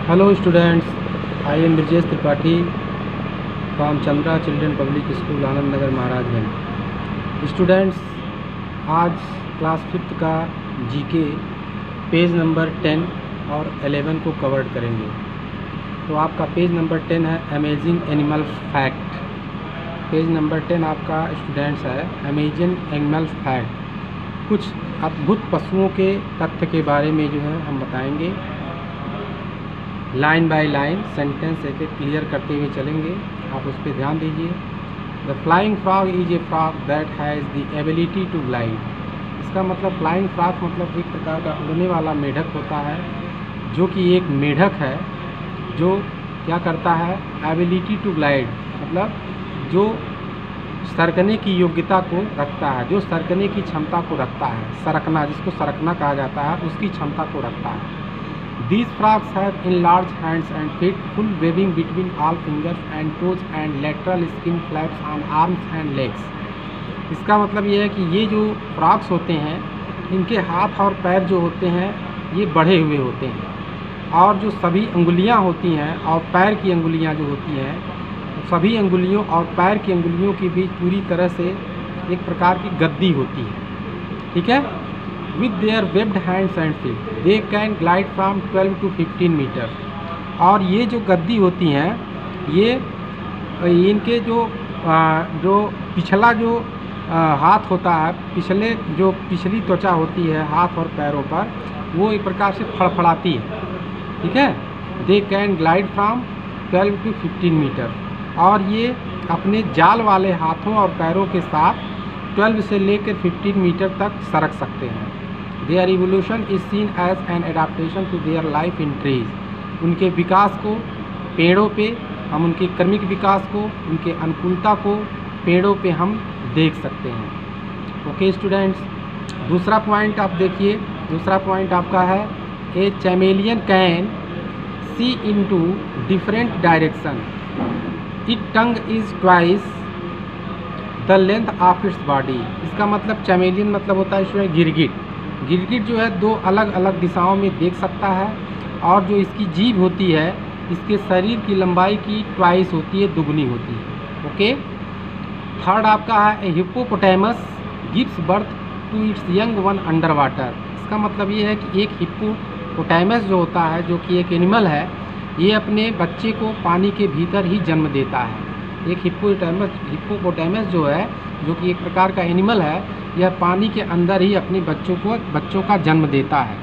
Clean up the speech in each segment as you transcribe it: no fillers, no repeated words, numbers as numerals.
Hello students, I am Brajesh Tripathi from Chandra children public school Anand Nagar Maharajganj. Students, आज class 5th का GK page number 10 और 11 को cover करेंगे। तो आपका पेज नंबर 10 है amazing animal fact. Page number 10 आपका स्टूडेंट्स है अमेजिंग एनिमल फैक्ट। कुछ अद्भुत पशुओं के तथ्य के बारे में जो है हम बताएंगे। लाइन बाय लाइन सेंटेंस एक एक क्लियर करते हुए चलेंगे, आप उस पर ध्यान दीजिए। The flying frog is a frog that has the ability to glide. इसका मतलब फ्लाइंग फ्रॉग मतलब एक प्रकार का उड़ने वाला मेढक होता है, जो कि एक मेढक है जो क्या करता है, एबिलिटी टू ग्लाइड मतलब जो सरकने की योग्यता को रखता है, जो सरकने की क्षमता को रखता है, सरकना जिसको सरकना कहा जाता है उसकी क्षमता को रखता है। These frogs have enlarged hands and feet, full webbing between all fingers and toes and lateral skin flaps on arms and legs। इसका मतलब ये है कि ये जो फ्रॉग्स होते हैं इनके हाथ और पैर जो होते हैं ये बढ़े हुए होते हैं, और जो सभी अंगुलियां होती हैं और पैर की अंगुलियां जो होती हैं, सभी अंगुलियों और पैर की अंगुलियों के बीच पूरी तरह से एक प्रकार की गद्दी होती है। ठीक है। With their webbed hands and feet, they can glide from 12 to 15 metre. और ये जो गद्दी होती हैं ये इनके जो पिछला जो हाथ होता है, पिछली त्वचा होती है हाथ और पैरों पर, वो एक प्रकार से फड़फड़ाती है। ठीक है। They can glide from 12 to 15 metre, और ये अपने जाल वाले हाथों और पैरों के साथ 12 से लेकर 15 मीटर तक सरक सकते हैं। Their evolution is seen as an adaptation to their life in trees। उनके विकास को पेड़ों पे हम, उनके क्रमिक विकास को, उनके अनुकूलता को पेड़ों पे हम देख सकते हैं। ओके स्टूडेंट्स, दूसरा पॉइंट आप देखिए। दूसरा पॉइंट आपका है a chameleon can see into different direction. It tongue is twice the length of its body. इसका मतलब चैमेलियन मतलब होता है इसमें गिरगिट। गिरगिट जो है दो अलग अलग दिशाओं में देख सकता है, और जो इसकी जीभ होती है इसके शरीर की लंबाई की ट्वाइस होती है, दुगनी होती है। ओके। थर्ड आपका है hippopotamus gives birth to its young one under water. इसका मतलब ये है कि एक हिप्पोपोटामस जो होता है, जो कि एक एनिमल है, ये अपने बच्चे को पानी के भीतर ही जन्म देता है। एक हिप्पोपोटामस जो है, जो कि एक प्रकार का एनिमल है, यह पानी के अंदर ही अपने बच्चों का जन्म देता है।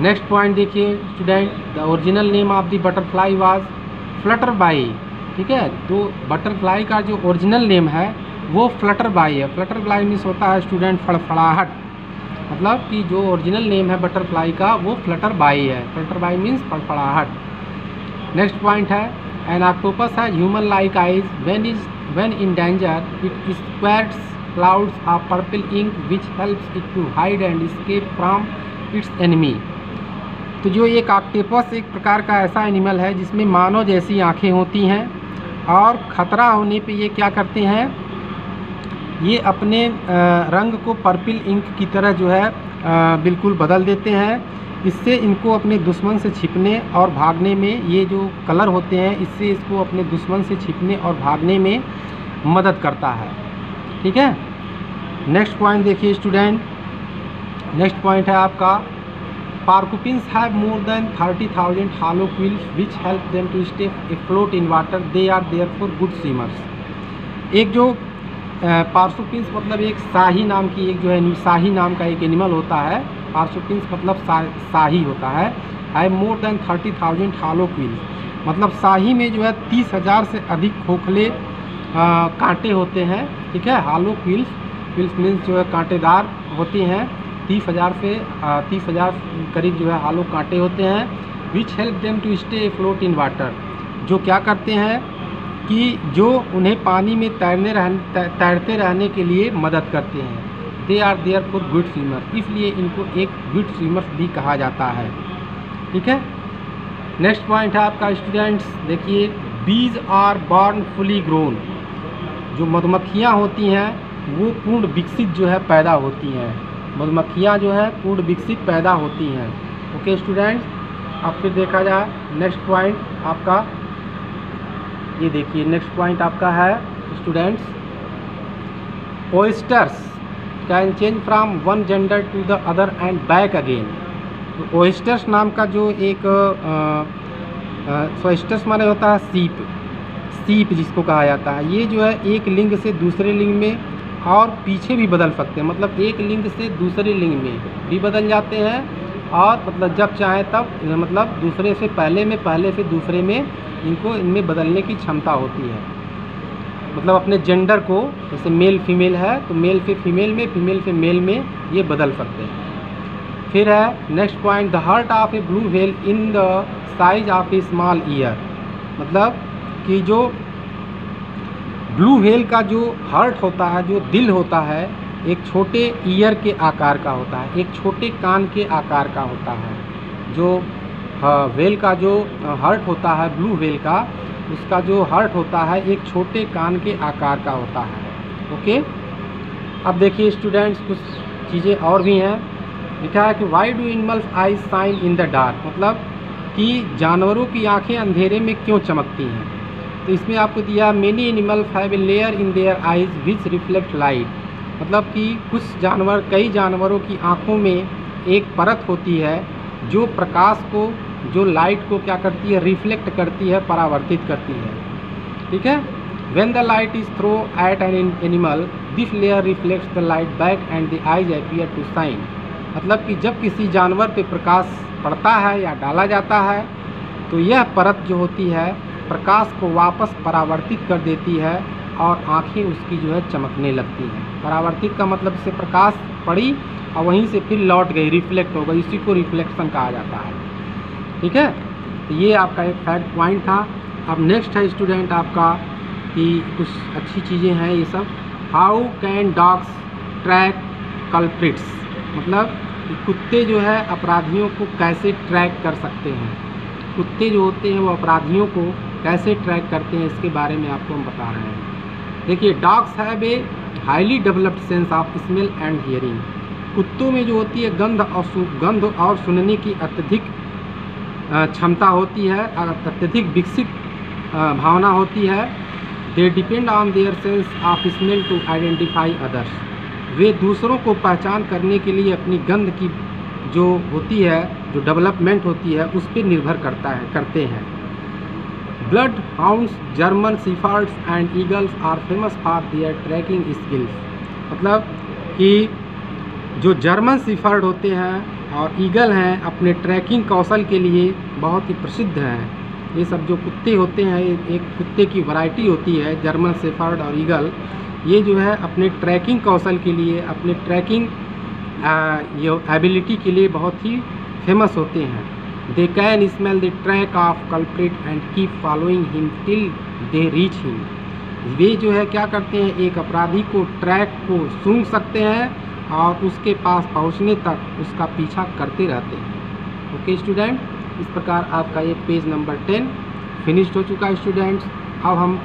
नेक्स्ट पॉइंट देखिए student, the original name of the butterfly was flutterby. ठीक है। तो बटरफ्लाई का जो ओरिजिनल नेम है वो फ्लटरबाई है। फ्लटरबाई मीन्स होता है स्टूडेंट फड़फड़ाहट, मतलब कि जो ओरिजिनल नेम है बटरफ्लाई का वो फ्लटरबाई है। फ्लटरबाई मीन्स फड़फड़ाहट। नेक्स्ट पॉइंट है एन ऑक्टोपस है human like eyes when in danger it squirts clouds of purple ink which helps it to hide and escape from its enemy। तो जो एक ऑक्टोपस एक प्रकार का ऐसा एनिमल है जिसमें मानव जैसी आँखें होती हैं, और ख़तरा होने पे ये क्या करते हैं, ये अपने रंग को पर्पल इंक की तरह जो है बिल्कुल बदल देते हैं। इससे इनको अपने दुश्मन से छिपने और भागने में, ये जो कलर होते हैं इससे इसको अपने दुश्मन से छिपने और भागने में मदद करता है। ठीक है। नेक्स्ट पॉइंट देखिए स्टूडेंट। नेक्स्ट पॉइंट है आपका porcupines have more than 30,000 hollow quills which help them to stay afloat in water। they are therefore good swimmers। एक जो पार्सुपिन्स मतलब एक शाही नाम की एक जो है शाही नाम का एक एनिमल होता है। पार्सुपिन्स मतलब शाही होता है मोर देन 30,000 hollow quills मतलब शाही में जो है 30,000 से अधिक खोखले कांटे होते हैं। ठीक है। hollow quills मीन्स जो है कांटेदार होती हैं। 30,000 करीब जो है hollow कांटे होते हैं। which help them to stay afloat in water, जो क्या करते हैं कि जो उन्हें पानी में तैरते रहने के लिए मदद करते हैं। They are therefore good swimmer, इसलिए इनको एक गुड स्विमर भी कहा जाता है। ठीक है। नेक्स्ट पॉइंट है आपका स्टूडेंट्स देखिए, bees are born fully grown. जो मधुमक्खियाँ होती हैं वो पूर्ण विकसित जो है पैदा होती हैं। मधुमक्खियाँ जो है पूर्ण विकसित पैदा होती हैं। ओके स्टूडेंट्स, अब फिर देखा जाए नेक्स्ट पॉइंट आपका, ये देखिए नेक्स्ट पॉइंट आपका है students, oysters can change from one gender to the other and back again. तो ओयस्टर्स नाम का जो एक ओयस्टर्स माने होता है सीप, सीप जिसको कहा जाता है, ये जो है एक लिंग से दूसरे लिंग में और पीछे भी बदल सकते हैं, मतलब एक लिंग से दूसरे लिंग में भी बदल जाते हैं और मतलब जब चाहे तब, मतलब दूसरे से पहले में, पहले से दूसरे में इनको इनमें बदलने की क्षमता होती है। मतलब अपने जेंडर को, जैसे मेल फीमेल है तो मेल से फीमेल में, फीमेल से मेल में ये बदल सकते हैं। फिर है next point, the heart of A blue whale in the size of A small year. मतलब कि जो ब्लू व्हेल का जो हार्ट होता है, जो दिल होता है, एक छोटे ईयर के आकार का होता है, एक छोटे कान के आकार का होता है। जो व्हेल का जो हार्ट होता है, ब्लू व्हेल का, उसका जो हार्ट होता है एक छोटे कान के आकार का होता है। ओके, अब देखिए स्टूडेंट्स कुछ चीज़ें और भी हैं। लिखा है कि why do animals eyes shine in the dark, मतलब कि जानवरों की आंखें अंधेरे में क्यों चमकती हैं। तो इसमें आपको दिया many animals have a layer in their eyes which reflect light. मतलब कि कुछ जानवर, कई जानवरों की आँखों में एक परत होती है जो प्रकाश को, जो लाइट को क्या करती है, रिफ्लेक्ट करती है, परावर्तित करती है। ठीक है, when the light is throw at an animal this layer reflects the light back and the eyes appear to shine. मतलब कि जब किसी जानवर पे प्रकाश पड़ता है या डाला जाता है तो यह परत जो होती है प्रकाश को वापस परावर्तित कर देती है और आँखें उसकी जो है चमकने लगती हैं। परावर्तित का मतलब से प्रकाश पड़ी और वहीं से फिर लौट गई, रिफ्लेक्ट हो गई, इसी को रिफ्लेक्शन कहा जाता है। ठीक है, तो ये आपका एक फैक्ट पॉइंट था। अब नेक्स्ट है स्टूडेंट आपका कि कुछ अच्छी चीज़ें हैं ये सब। How can dogs track culprits, मतलब कुत्ते जो है अपराधियों को कैसे ट्रैक कर सकते हैं। कुत्ते जो होते हैं वो अपराधियों को कैसे ट्रैक करते हैं, इसके बारे में आपको हम बता रहे हैं। देखिए, dogs have a highly developed sense of smell and hearing. कुत्तों में जो होती है गंध और सुनने की अत्यधिक क्षमता होती है, अत्यधिक विकसित भावना होती है। They depend on their sense of smell to identify others. वे दूसरों को पहचान करने के लिए अपनी गंध की जो होती है, जो डेवलपमेंट होती है, उस पर निर्भर करते हैं। Bloodhounds, German shepherds and eagles are famous for their tracking skills. मतलब कि जो जर्मन शेफर्ड होते हैं और ईगल हैं अपने ट्रैकिंग कौशल के लिए बहुत ही प्रसिद्ध हैं। ये सब जो कुत्ते होते हैं, एक कुत्ते की वैरायटी होती है जर्मन शेफर्ड और ईगल, ये जो है अपने ट्रैकिंग कौशल के लिए, अपने ट्रैकिंग एबिलिटी के लिए बहुत ही फेमस होते हैं। They can smell the track of culprit and keep following him till they reach him. वे जो है क्या करते हैं, एक अपराधी को ट्रैक को सूंघ सकते हैं और उसके पास पहुंचने तक उसका पीछा करते रहते हैं। ओके स्टूडेंट, इस प्रकार आपका ये पेज नंबर 10 फिनिश्ड हो चुका है स्टूडेंट्स। अब हम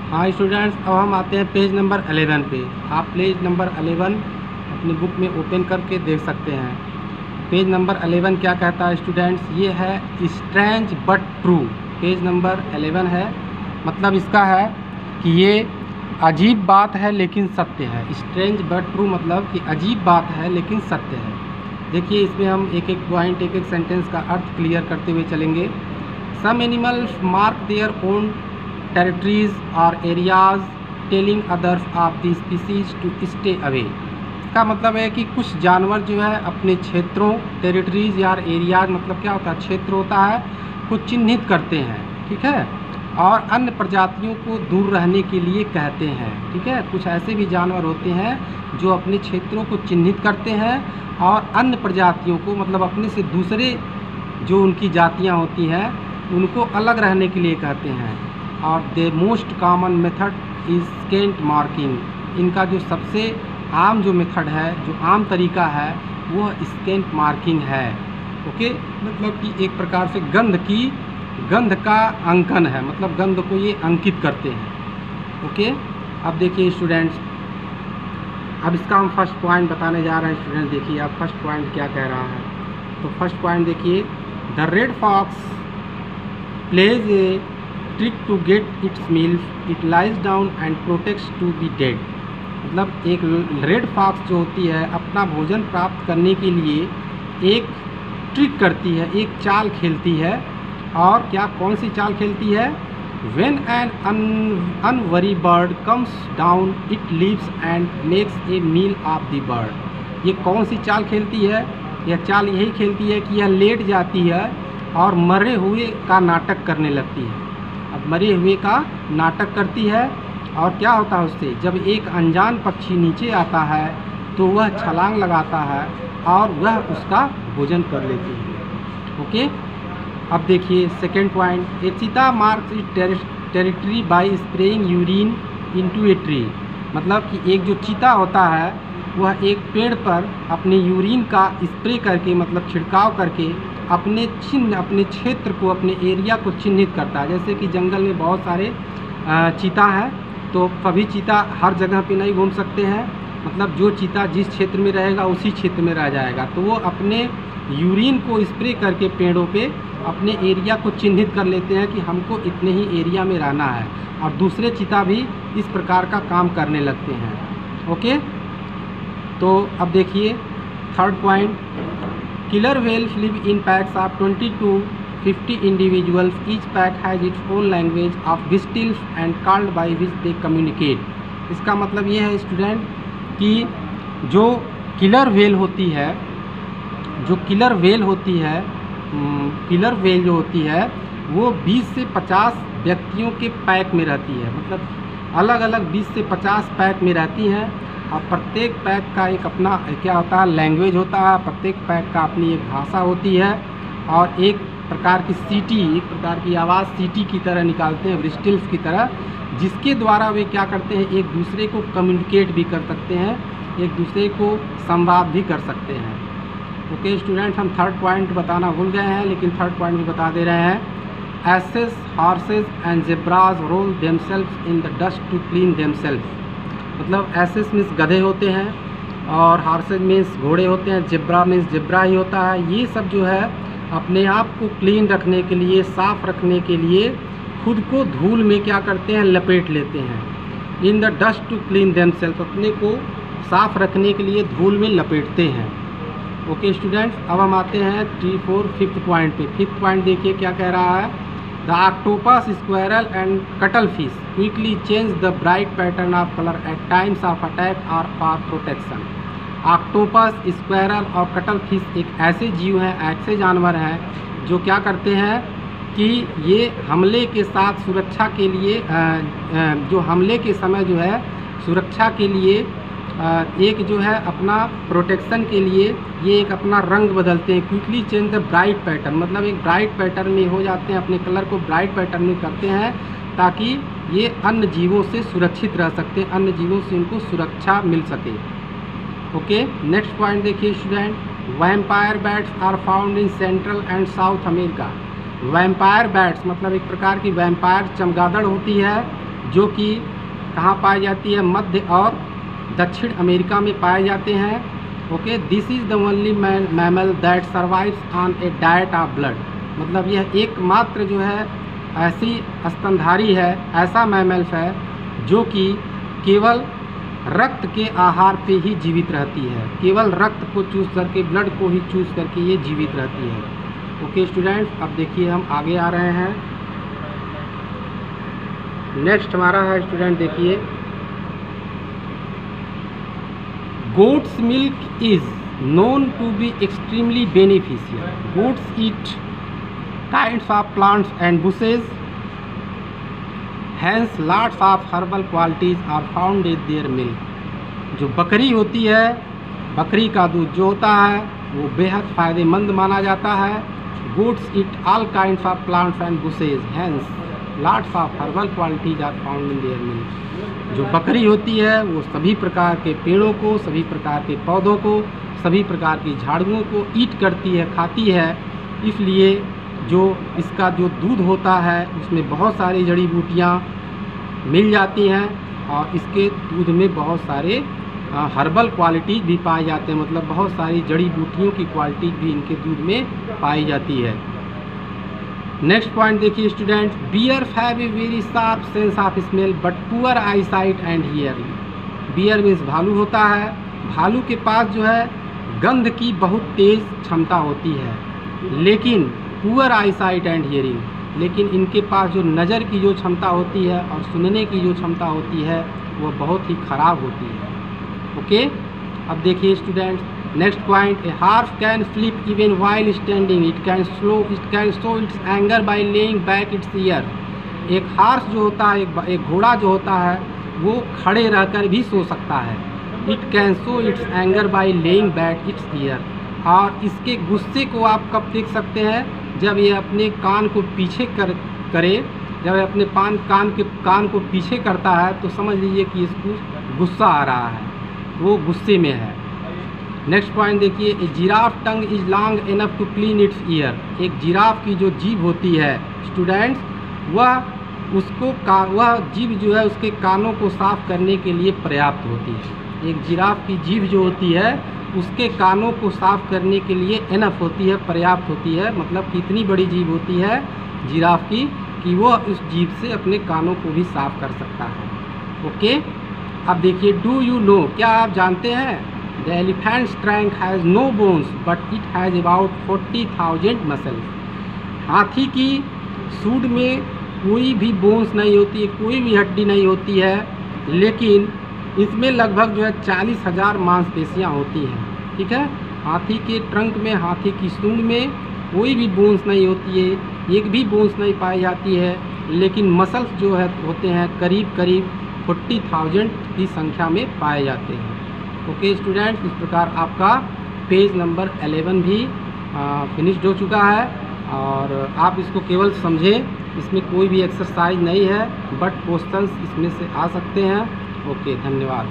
हाँ स्टूडेंट्स, अब हम आते हैं पेज नंबर 11 पे। आप पेज नंबर 11 अपनी बुक में ओपन करके देख सकते हैं। पेज नंबर 11 क्या कहता है स्टूडेंट्स, ये है strange but true. Page number 11 है, मतलब इसका है कि ये अजीब बात है लेकिन सत्य है। स्ट्रेंज बट ट्रू मतलब कि अजीब बात है लेकिन सत्य है। देखिए इसमें हम एक एक पॉइंट, एक एक सेंटेंस का अर्थ क्लियर करते हुए चलेंगे। Some animals mark their own territories और areas telling others of the species to stay away. इसका मतलब है कि कुछ जानवर जो है अपने क्षेत्रों, टेरिटरीज या एरियाज मतलब क्या होता है, क्षेत्र होता है, को चिन्हित करते हैं। ठीक है, और अन्य प्रजातियों को दूर रहने के लिए कहते हैं। ठीक है, कुछ ऐसे भी जानवर होते हैं जो अपने क्षेत्रों को चिन्हित करते हैं और अन्य प्रजातियों को, मतलब अपने से दूसरे जो उनकी जातियाँ होती हैं उनको अलग रहने के लिए कहते हैं। और the most common method is scent marking. इनका जो सबसे आम जो मेथड है, जो आम तरीका है, वो स्केंट मार्किंग है। ओके, मतलब कि एक प्रकार से गंध का अंकन है, मतलब गंध को ये अंकित करते हैं। ओके, अब देखिए स्टूडेंट्स, अब इसका हम फर्स्ट पॉइंट बताने जा रहे हैं स्टूडेंट। देखिए अब फर्स्ट पॉइंट क्या कह रहा है। तो फर्स्ट पॉइंट देखिए, the red fox plays a trick to get its meals, it lies down and protects to be dead. मतलब एक रेड फॉक्स जो होती है अपना भोजन प्राप्त करने के लिए एक ट्रिक करती है, एक चाल खेलती है। और क्या कौन सी चाल खेलती है? When an unwary bird comes down, it leaves and makes a meal of the bird। ये कौन सी चाल खेलती है? यह चाल यही खेलती है कि यह लेट जाती है और मरे हुए का नाटक करने लगती है। अब मरे हुए का नाटक करती है और क्या होता है उससे, जब एक अनजान पक्षी नीचे आता है तो वह छलांग लगाता है और वह उसका भोजन कर लेती है। ओके, अब देखिए सेकेंड पॉइंट, ए चीता marks it territory bye spraying urine into a tree. मतलब कि एक जो चीता होता है वह एक पेड़ पर अपने यूरिन का स्प्रे करके, मतलब छिड़काव करके अपने क्षेत्र को, अपने एरिया को चिन्हित करता है। जैसे कि जंगल में बहुत सारे चीता हैं, तो सभी चीता हर जगह पे नहीं घूम सकते हैं। मतलब जो चीता जिस क्षेत्र में रहेगा उसी क्षेत्र में रह जाएगा, तो वो अपने यूरिन को स्प्रे करके पेड़ों पे अपने एरिया को चिन्हित कर लेते हैं कि हमको इतने ही एरिया में रहना है, और दूसरे चीता भी इस प्रकार का काम करने लगते हैं। ओके, तो अब देखिए third point, killer whales live in packs of 20 to 50 individuals, each pack has its own language of whistles and calls by which they communicate. इसका मतलब ये है स्टूडेंट कि जो किलर व्हेल होती है, किलर व्हेल जो होती है वो 20 से 50 व्यक्तियों के पैक में रहती है। मतलब अलग अलग 20 से 50 पैक में रहती हैं, और प्रत्येक पैक का एक अपना क्या होता है, लैंग्वेज होता है। प्रत्येक पैक का अपनी एक भाषा होती है और एक प्रकार की सीटी, एक प्रकार की आवाज़ सीटी की तरह निकालते हैं, व्हिस्टल्स की तरह, जिसके द्वारा वे क्या करते हैं, एक दूसरे को कम्युनिकेट भी कर सकते हैं, एक दूसरे को संवाद भी कर सकते हैं। ओके स्टूडेंट, हम थर्ड पॉइंट बताना भूल गए हैं, लेकिन थर्ड पॉइंट भी बता दे रहे हैं। Asses, horses and zebras roll themselves in the dust to clean themselves. मतलब एसेस मीन्स गधे होते हैं, और हॉर्सेस मीन्स घोड़े होते हैं, ज़ेब्रा मीन्स ज़ेब्रा ही होता है। ये सब जो है अपने आप को क्लीन रखने के लिए, साफ़ रखने के लिए खुद को धूल में क्या करते हैं, लपेट लेते हैं। In the dust to clean themselves, अपने को साफ़ रखने के लिए धूल में लपेटते हैं। ओके स्टूडेंट्स, अब हम आते हैं 5th पॉइंट पे। 5th पॉइंट देखिए क्या कह रहा है। The octopus, squirrel and cuttlefish quickly change the bright pattern of colour at times of attack और फॉर प्रोटेक्शन। ऑक्टोपस, स्क्वायरल और कटल फिश एक ऐसे जीव हैं, ऐसे जानवर हैं जो क्या करते हैं कि ये हमले के साथ सुरक्षा के लिए, जो हमले के समय जो है सुरक्षा के लिए एक जो है अपना प्रोटेक्शन के लिए ये एक अपना रंग बदलते हैं। Quickly change the bright pattern, मतलब एक ब्राइट पैटर्न में हो जाते हैं, अपने कलर को ब्राइट पैटर्न में करते हैं ताकि ये अन्य जीवों से सुरक्षित रह सकते हैं, अन्य जीवों से इनको सुरक्षा मिल सके। ओके, नेक्स्ट पॉइंट देखिए student. Vampire bats are found in central and south America. Vampire bats मतलब एक प्रकार की वैम्पायर चमगादड़ होती है, जो कि कहाँ पाई जाती है, मध्य और दक्षिण अमेरिका में पाए जाते हैं। Okay, this is the only mammal that survives on A diet of blood. मतलब यह एकमात्र जो है ऐसी स्तनधारी है, ऐसा मैमल्स है जो कि केवल रक्त के आहार पे ही जीवित रहती है, केवल रक्त को चूस करके, ब्लड को ही चूस करके ये जीवित रहती है। ओके स्टूडेंट्स, अब देखिए हम आगे आ रहे हैं। नेक्स्ट हमारा है स्टूडेंट देखिए, goat's milk is known to be extremely beneficial. Goats eat kinds of plants and bushes, hence lots of herbal qualities are found in their milk. जो बकरी होती है, बकरी का दूध जो होता है वो बेहद फ़ायदेमंद माना जाता है। Goats eat all kinds of plants and bushes, hence lots of herbal qualities are found in their milk. जो बकरी होती है वो सभी प्रकार के पेड़ों को, सभी प्रकार के पौधों को, सभी प्रकार की झाड़ियों को ईट करती है, खाती है। इसलिए जो इसका जो दूध होता है उसमें बहुत सारी जड़ी बूटियाँ मिल जाती हैं और इसके दूध में बहुत सारे हर्बल क्वालिटीज भी पाए जाते हैं, मतलब बहुत सारी जड़ी बूटियों की क्वालिटीज भी इनके दूध में पाई जाती है। नेक्स्ट पॉइंट देखिए students, bear have a very sharp sense of smell but poor eyesight and hearing. Bear means भालू होता है, भालू के पास जो है गंध की बहुत तेज़ क्षमता होती है, लेकिन poor eyesight and hearing, लेकिन इनके पास जो नज़र की जो क्षमता होती है और सुनने की जो क्षमता होती है वो बहुत ही ख़राब होती है। ओके, अब देखिए students next point, a horse can sleep even while standing, it can show its anger by laying back its ear. एक हार्स जो होता है, एक घोड़ा जो होता है वो खड़े रहकर भी सो सकता है। It can show its anger by laying back its year, और इसके गुस्से को आप कब देख सकते हैं, जब ये अपने कान को पीछे करे, जब अपने कान को पीछे करता है तो समझ लीजिए कि इसको गुस्सा आ रहा है, वो गुस्से में है। नेक्स्ट पॉइंट देखिए, a giraffe tongue is long enough to clean its ear. एक जिराफ की जो जीभ होती है स्टूडेंट्स, वह जीभ जो है उसके कानों को साफ करने के लिए पर्याप्त होती है। एक जिराफ की जीभ जो होती है उसके कानों को साफ करने के लिए इनफ होती है, पर्याप्त होती है, मतलब कितनी बड़ी जीभ होती है जिराफ की कि वो उस जीभ से अपने कानों को भी साफ कर सकता है। ओके, अब देखिए, डू यू नो, क्या आप जानते हैं, the elephant's trunk has no bones but it has about 40,000 muscles. हाथी की सूंड में कोई भी बोन्स नहीं होती है, कोई भी हड्डी नहीं होती है, लेकिन इसमें लगभग जो है 40,000 मांसपेशियाँ होती हैं। ठीक है, हाथी के ट्रंक में, हाथी की सूंड में कोई भी बोन्स नहीं होती है, एक भी बोन्स नहीं पाई जाती है, लेकिन मसल्स जो है होते हैं करीब 40,000 की संख्या में पाए जाते हैं। ओके स्टूडेंट्स, इस प्रकार आपका पेज नंबर 11 भी फिनिश्ड हो चुका है, और आप इसको केवल समझें, इसमें कोई भी एक्सरसाइज नहीं है, बट क्वेश्चंस इसमें से आ सकते हैं। ओके, धन्यवाद।